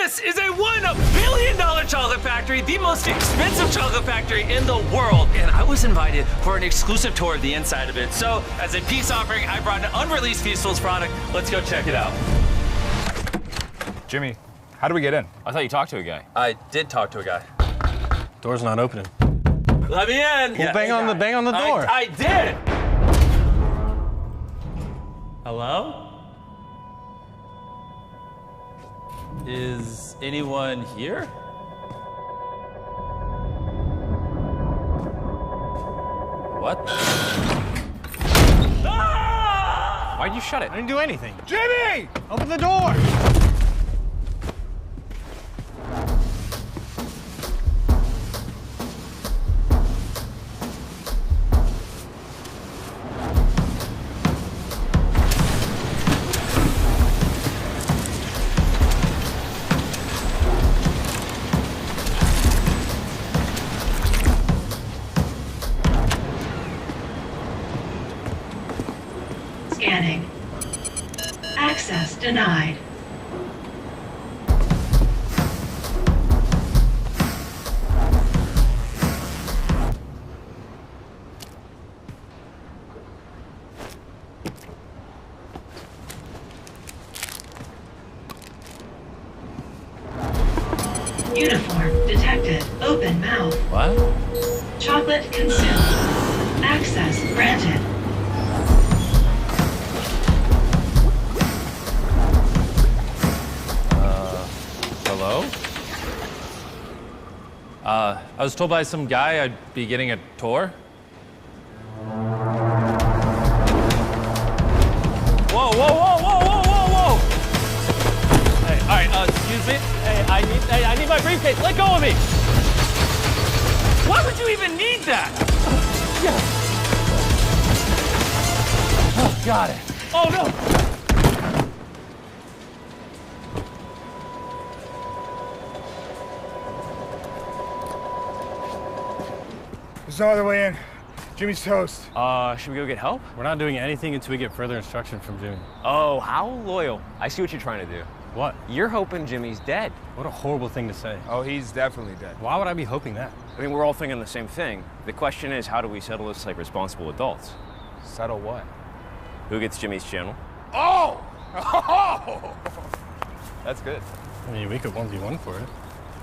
This is a $1 billion chocolate factory, the most expensive chocolate factory in the world. And I was invited for an exclusive tour of the inside of it. So as a peace offering, I brought an unreleased Feastables product. Let's go check it out. Jimmy, how do we get in? I thought you talked to a guy. I did talk to a guy. Door's not opening. Let me in. Well, bang on the door. I did. Hello? Is anyone here? What? Ah! Why'd you shut it? I didn't do anything. Jimmy! Open the door! Scanning. Access denied. Uniform detected. Open mouth. What? Chocolate consumed. Access granted. Hello? I was told by some guy I'd be getting a tour. Whoa, whoa, whoa, whoa, whoa, whoa, whoa! Hey, all right, excuse me. Hey, I need my briefcase. Let go of me. Why would you even need that? Yeah. Oh, got it. Oh, no. There's no other way in. Jimmy's toast. Should we go get help? We're not doing anything until we get further instruction from Jimmy. Oh, how loyal. I see what you're trying to do. What? You're hoping Jimmy's dead. What a horrible thing to say. Oh, he's definitely dead. Why would I be hoping that? I mean, we're all thinking the same thing. The question is, how do we settle this like responsible adults? Settle what? Who gets Jimmy's channel? Oh! Oh! That's good. I mean, we could 1v1 for it.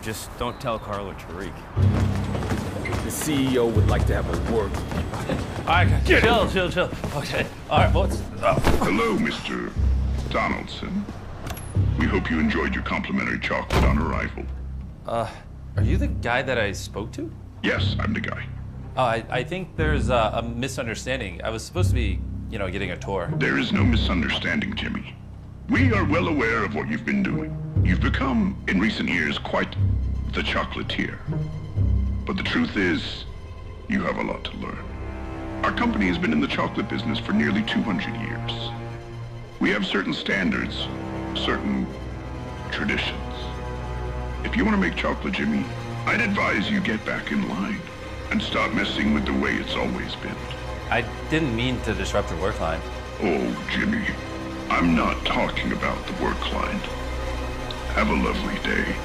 Just don't tell Carl or Tariq. The CEO would like to have a word with you. All right, chill. Okay, all right, what's up? Hello, Mr. Donaldson. We hope you enjoyed your complimentary chocolate on arrival. Are you the guy that I spoke to? Yes, I'm the guy. I think there's a misunderstanding. I was supposed to be, getting a tour. There is no misunderstanding, Jimmy. We are well aware of what you've been doing. You've become, in recent years, quite the chocolatier. But the truth is, you have a lot to learn. Our company has been in the chocolate business for nearly 200 years. We have certain standards, certain traditions. If you want to make chocolate, Jimmy, I'd advise you get back in line and stop messing with the way it's always been. I didn't mean to disrupt your work line. Oh, Jimmy, I'm not talking about the work line. Have a lovely day.